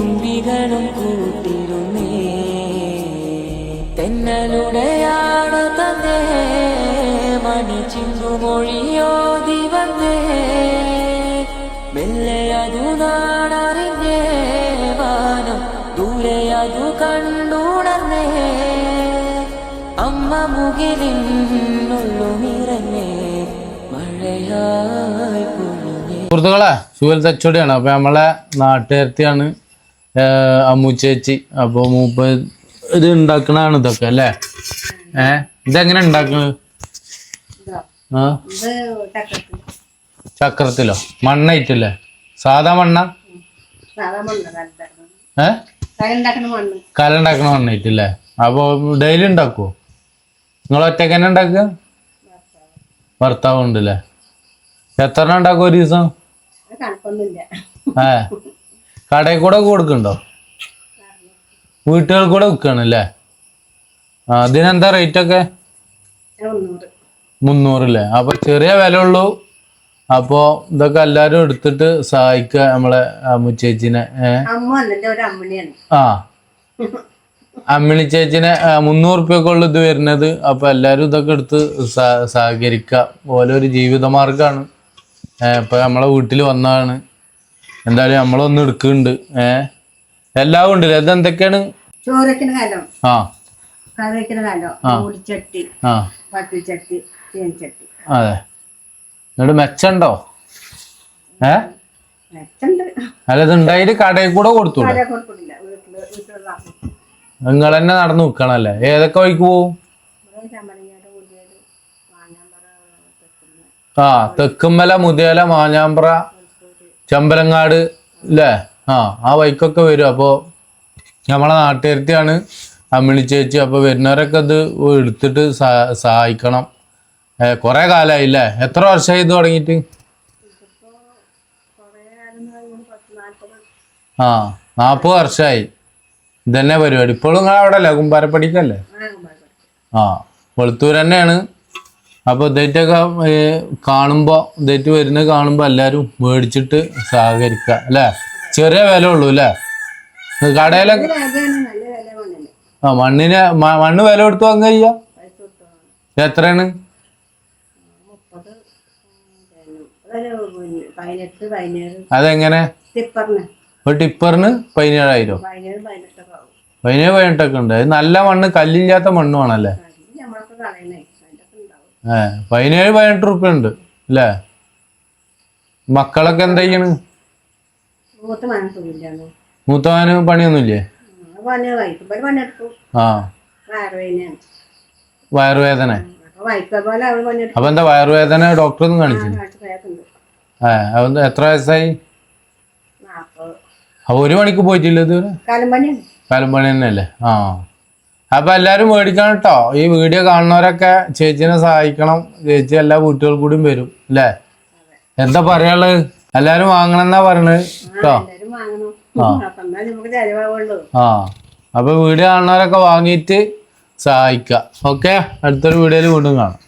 തുമ്പികളും കൂട്ടിരുന്നേ തെന്നലുടെയാണ് തന്നെ മണി ചിന്തുമൊഴിയോതി വന്നേ മെല്ലയതു നാടറിഞ്ഞേ വാനം ദൂരെയതു കണ്ടുണർന്നേ അമ്മ മുകിലിനുള്ളു നിറഞ്ഞേ മഴയായി പൊഴിഞ്ഞേ. സുഹൃത്തുക്കളെ, സുഹൽ തച്ചോടിയാണ്. അപ്പൊ നമ്മളെ നാട്ടുകാരത്തിയാണ് അമ്മു ചേച്ചി. അപ്പൊ മൂപ്പ് ഇത് ഉണ്ടാക്കണാണ് ഇതൊക്കെ അല്ലേ? ഇതെങ്ങനെ ഉണ്ടാക്കുന്നത്? ചക്രത്തിലോ? മണ്ണായിട്ടല്ലേ? സാധാ മണ്ണ? കലുണ്ടാക്കണ മണ്ണായിട്ടല്ലേ? അപ്പൊ ഡെയിലി ഉണ്ടാക്കുവോ? നിങ്ങൾ ഒറ്റക്ക് തന്നെ ഉണ്ടാക്കുക? ഭർത്താവ് ഉണ്ടല്ലേ? എത്ര ഉണ്ടാക്കും ഒരു ദിവസം? കടയിൽ കൂടെ കൊടുക്കണ്ടോ? വീട്ടുകൾ കൂടെ വിൽക്കണല്ലേ? അതിനെന്താ റേറ്റ് ഒക്കെ? 300 അപ്പൊ ചെറിയ വില ഉള്ളൂ. അപ്പൊ ഇതൊക്കെ എല്ലാരും എടുത്തിട്ട് സഹായിക്ക നമ്മളെ അമ്മു ചേച്ചിനെ. അമ്മിണി ചേച്ചിനെ 300 ഉറുപ്പ്യൊക്കെ ഉള്ളു ഇത് വരുന്നത്. അപ്പൊ എല്ലാരും ഇതൊക്കെ എടുത്ത് സഹകരിക്ക. ഓരോരു ജീവിതമാർഗാണ്. ഇപ്പൊ നമ്മളെ വീട്ടിൽ വന്നതാണ്. എന്തായാലും നമ്മളൊന്ന് എടുക്കുന്നുണ്ട്. എല്ലാം ഉണ്ടല്ലേ? ഇതെന്തൊക്കെയാണ്? അതെ. എന്നിട്ട് മെച്ചുണ്ടോ? അല്ല, ഇത് ഉണ്ടായിട്ട് കടയിൽ കൂടെ കൊടുത്തൂടെ? നിങ്ങൾ തന്നെ നടന്നു നിൽക്കണല്ലേ? ഏതൊക്കെ വഴിക്ക് പോവും? തെക്കുമല, മുതിയല, മാഞ്ഞാമ്പ്ര, ചമ്പലങ്ങാട് അല്ലേ? ആ വഴിക്കൊക്കെ വരും. അപ്പൊ നമ്മളെ നാട്ടുകാരത്തിയാണ് അമ്മിണി ചേച്ചി. അപ്പൊ വരുന്നവരൊക്കെ ഇത് എടുത്തിട്ട് സഹായിക്കണം. കൊറേ കാലായില്ലേ? എത്ര വർഷമായി ഇത് തുടങ്ങിയിട്ട്? 40 വർഷമായി ഇതന്നെ പരിപാടി. ഇപ്പോഴും നിങ്ങൾ അവിടെ അല്ലേ? കുമ്പാരപ്പടിക്കല്ലേ? വെളുത്തൂർ തന്നെയാണ്. അപ്പൊ ഇതേറ്റൊക്കെ കാണുമ്പോ, ഇതേറ്റ് വരുന്നത് കാണുമ്പോ എല്ലാരും മേടിച്ചിട്ട് സഹകരിക്ക അല്ലേ? ചെറിയ വില ഉള്ളൂ അല്ലേ? കടയിലൊക്കെ മണ്ണ് വില കൊടുത്ത് വാങ്ങ ചെയ്യാ? എത്രയാണ്? അതെങ്ങനെ? ഒരു ടിപ്പറിന് 17,000? 17-18 ഉണ്ട്. അത് നല്ല മണ്ണ്, കല്ലില്ലാത്ത മണ്ണ് വേണല്ലേ? 17-18 ഉറുപ്പ്യ ഉണ്ട് അല്ലേ? മക്കളൊക്കെ എന്താ ചെയ്യണ്? മൂത്തവന് പണിയൊന്നുമില്ലേ? വയറുവേദന. അപ്പൊ എന്താ വയറുവേദന ഡോക്ടറൊന്നും കാണിച്ചില്ല? എത്ര വയസ്സായി? അപ്പൊ 1 മണിക്ക് പോയിട്ടില്ല ഇതുവരെ? കാലം പണി തന്നെയല്ലേ? അപ്പൊ എല്ലാരും മേടിക്കണം കേട്ടോ. ഈ വീഡിയോ കാണുന്നവരൊക്കെ ചേച്ചിനെ സഹായിക്കണം. ചേച്ചി എല്ലാ വീട്ടുകൾ കൂടിയും വരും അല്ലേ? എന്താ പറയാനുള്ളത്? എല്ലാരും വാങ്ങണം എന്നാ പറയണത് കേട്ടോ. അപ്പൊ വീഡിയോ കാണുന്നവരൊക്കെ വാങ്ങിയിട്ട് സഹായിക്കാം. ഓക്കെ, അടുത്തൊരു വീഡിയോയിൽ വീണ്ടും കാണാം.